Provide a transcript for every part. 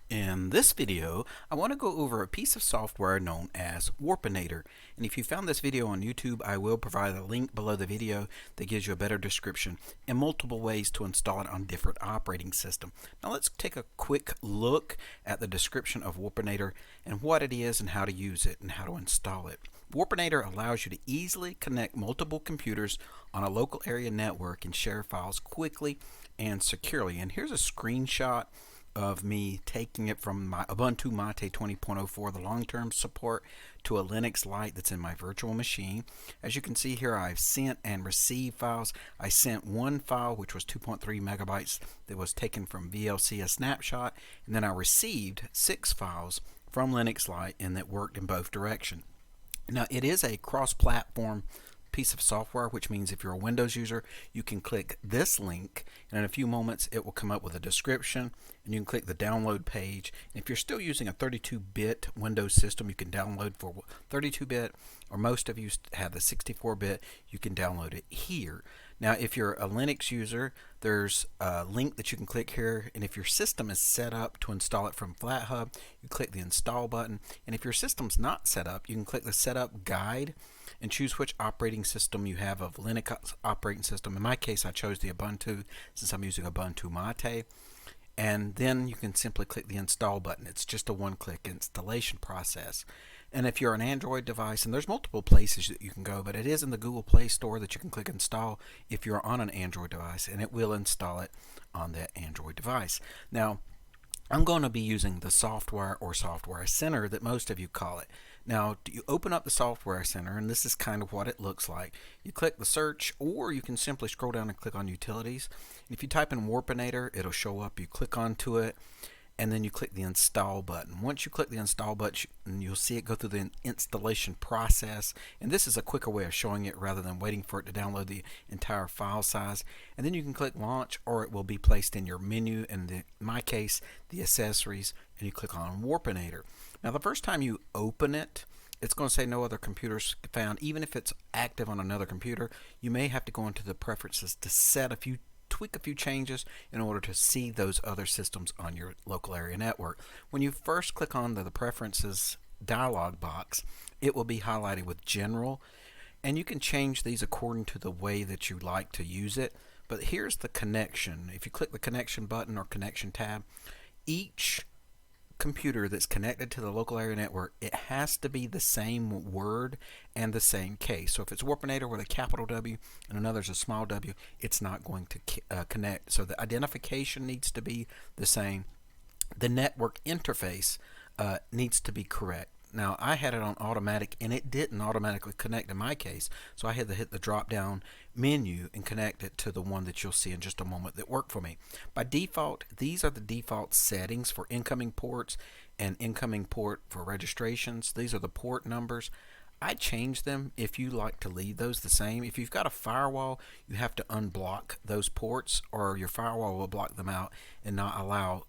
In this video, I want to go over a piece of software known as Warpinator. And if you found this video on YouTube, I will provide a link below the video that gives you a better description and multiple ways to install it on different operating systems. Now let's take a quick look at the description of Warpinator and what it is and how to use it and how to install it. Warpinator allows you to easily connect multiple computers on a local area network and share files quickly and securely. And here's a screenshot of me taking it from my Ubuntu Mate 20.04, the long-term support, to a Linux Lite that's in my virtual machine. As you can see here, I've sent and received files. I sent one file, which was 2.3 megabytes, that was taken from VLC, a snapshot, and then I received 6 files from Linux Lite, and that worked in both directions. Now, it is a cross-platform piece of software, which means if you're a Windows user, you can click this link, and in a few moments it will come up with a description, and you can click the download page. And if you're still using a 32-bit Windows system, you can download for 32-bit, or most of you have the 64-bit, you can download it here. Now, if you're a Linux user, there's a link that you can click here, and if your system is set up to install it from FlatHub, you click the install button, and if your system's not set up, you can click the setup guide and choose which operating system you have of Linux operating system. In my case, I chose the Ubuntu since I'm using Ubuntu Mate. And then you can simply click the install button. It's just a one-click installation process. And if you're an Android device, and there's multiple places that you can go, but it is in the Google Play Store that you can click install if you're on an Android device, and it will install it on that Android device. Now, I'm going to be using the software or software center that most of you call it. Now, you open up the software center, and this is kind of what it looks like. You click the search, or you can simply scroll down and click on utilities. And if you type in Warpinator, it'll show up. You click onto it, and then you click the install button. Once you click the install button, you'll see it go through the installation process, and this is a quicker way of showing it rather than waiting for it to download the entire file size. And then you can click launch, or it will be placed in your menu, in my case, the accessories, and you click on Warpinator. Now, the first time you open it, it's going to say no other computers found. Even if it's active on another computer, you may have to go into the preferences to tweak a few changes in order to see those other systems on your local area network. When you first click on the preferences dialog box, it will be highlighted with general, and you can change these according to the way that you like to use it. But here's the connection. If you click the connection button or connection tab, each computer that's connected to the local area network, it has to be the same word and the same case. So if it's Warpinator with a capital W and another's a small w, it's not going to connect. So the identification needs to be the same. The network interface needs to be correct. Now, I had it on automatic, and it didn't automatically connect in my case, so I had to hit the drop down menu and connect it to the one that you'll see in just a moment that worked for me. By default, these are the default settings for incoming ports and incoming port for registrations. These are the port numbers. I change them if you like to leave those the same. If you've got a firewall, you have to unblock those ports, or your firewall will block them out and not allow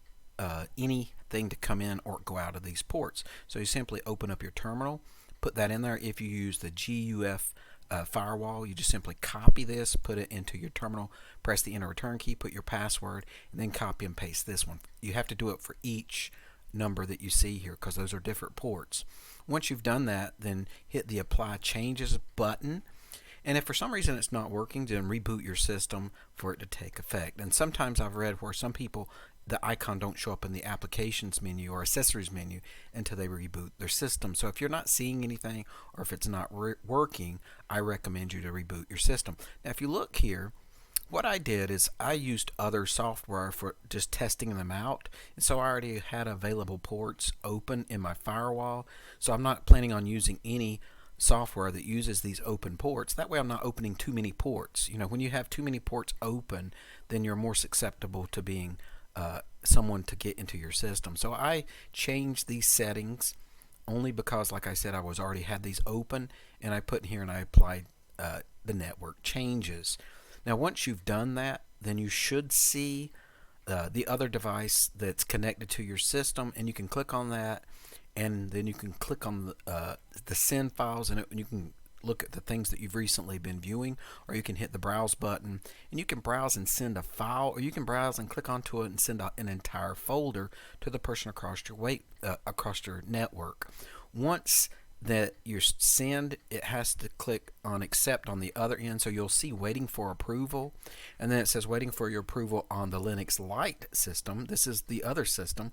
anything to come in or go out of these ports. So you simply open up your terminal, put that in there. If you use the GUF firewall, you just simply copy this, put it into your terminal, press the enter return key, put your password, and then copy and paste this one. You have to do it for each number that you see here because those are different ports. Once you've done that, then hit the apply changes button. And if for some reason it's not working, then reboot your system for it to take effect. And sometimes I've read where some people, the icon don't show up in the applications menu or accessories menu until they reboot their system. So if you're not seeing anything or if it's not working, I recommend you to reboot your system. Now, if you look here, what I did is I used other software for just testing them out, and so I already had available ports open in my firewall, so I'm not planning on using any software that uses these open ports. That way I'm not opening too many ports. You know, when you have too many ports open, then you're more susceptible to being someone to get into your system. So I changed these settings only because, like I said, I was already had these open, and I put in here and I applied the network changes. Now, once you've done that, then you should see the other device that's connected to your system, and you can click on that, and then you can click on the send files, and you can look at the things that you've recently been viewing, or you can hit the browse button and you can browse and send a file, or you can browse and click onto it and send an entire folder to the person across your network. Once that you send, it has to click on accept on the other end, so you'll see waiting for approval, and then it says waiting for your approval on the Linux Lite system. This is the other system.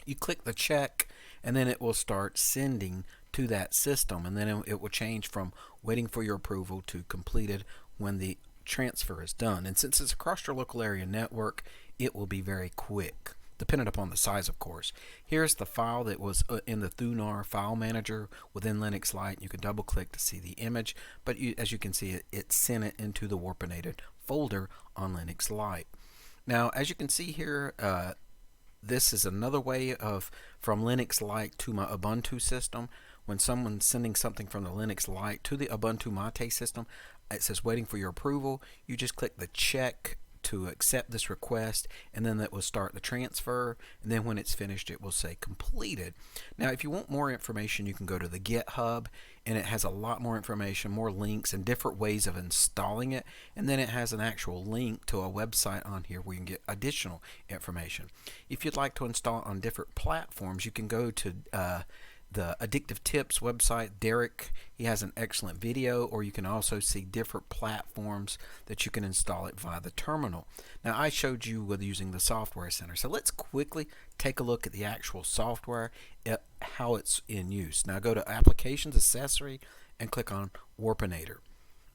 You click the check and then it will start sending to that system, and then it will change from waiting for your approval to completed when the transfer is done. And since it's across your local area network, it will be very quick, depending upon the size, of course. Here's the file that was in the Thunar file manager within Linux Lite. You can double click to see the image, but as you can see, it sent it into the Warpinator folder on Linux Lite. Now, as you can see here, this is another way of from Linux Lite to my Ubuntu system. When someone's sending something from the Linux Lite to the Ubuntu Mate system, it says waiting for your approval. You just click the check to accept this request, and then that will start the transfer, and then when it's finished it will say completed. Now if you want more information, you can go to the GitHub, and it has a lot more information, more links and different ways of installing it, and then it has an actual link to a website on here where you can get additional information. If you'd like to install it on different platforms, you can go to the Addictive Tips website. Derek, he has an excellent video, or you can also see different platforms that you can install it via the terminal. Now I showed you with using the Software Center, so let's quickly take a look at the actual software, how it's in use. Now go to Applications, Accessory, and click on Warpinator.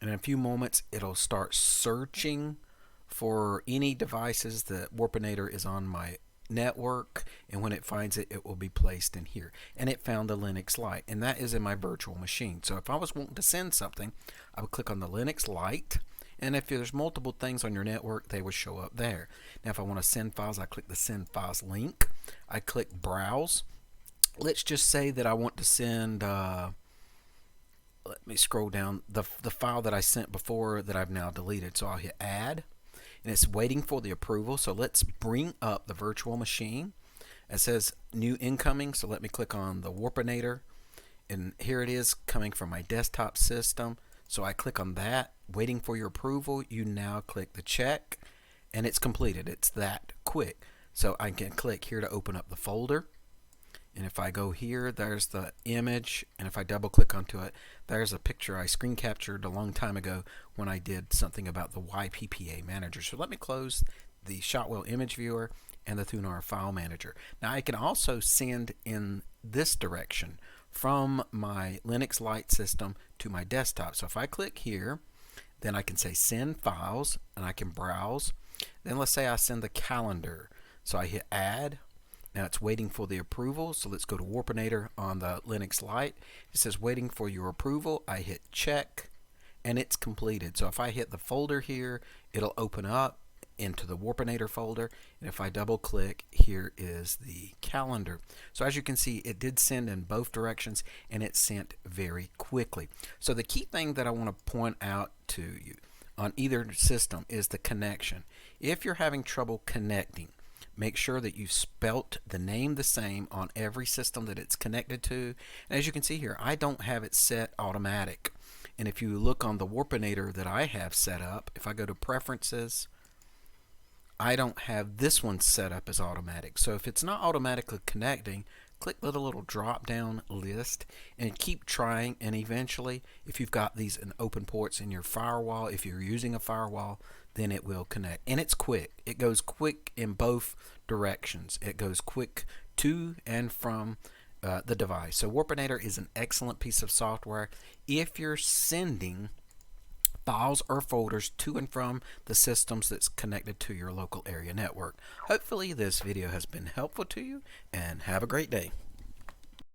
And in a few moments it'll start searching for any devices that Warpinator is on my network, and when it finds it, it will be placed in here. And it found the Linux Lite, and that is in my virtual machine. So if I was wanting to send something, I would click on the Linux Lite, and if there's multiple things on your network, they would show up there. Now if I want to send files, I click the Send Files link. I click Browse. Let's just say that I want to send let me scroll down, the file that I sent before that I've now deleted. So I'll hit Add, and it's waiting for the approval. So let's bring up the virtual machine. It says new incoming, so let me click on the Warpinator, and here it is coming from my desktop system. So I click on that, waiting for your approval. You now click the check, and it's completed. It's that quick. So I can click here to open up the folder, and if I go here, there's the image, and if I double click onto it, there's a picture I screen captured a long time ago when I did something about the YPPA manager. So let me close the Shotwell image viewer and the Thunar file manager. Now I can also send in this direction from my Linux Lite system to my desktop. So if I click here, then I can say send files, and I can browse. Then let's say I send the calendar. So I hit Add. Now it's waiting for the approval, so let's go to Warpinator on the Linux Lite. It says waiting for your approval. I hit check, and it's completed. So if I hit the folder here, it'll open up into the Warpinator folder, and if I double click, here is the calendar. So as you can see, it did send in both directions, and it sent very quickly. So the key thing that I want to point out to you on either system is the connection. If you're having trouble connecting, make sure that you've spelt the name the same on every system that it's connected to. And as you can see here, I don't have it set automatic. And if you look on the Warpinator that I have set up, if I go to Preferences, I don't have this one set up as automatic. So if it's not automatically connecting, click the little drop down list and keep trying, and eventually if you've got these in open ports in your firewall, if you're using a firewall, then it will connect. And it's quick. It goes quick in both directions. It goes quick to and from the device. So Warpinator is an excellent piece of software if you're sending files or folders to and from the systems that's connected to your local area network. Hopefully this video has been helpful to you, and have a great day.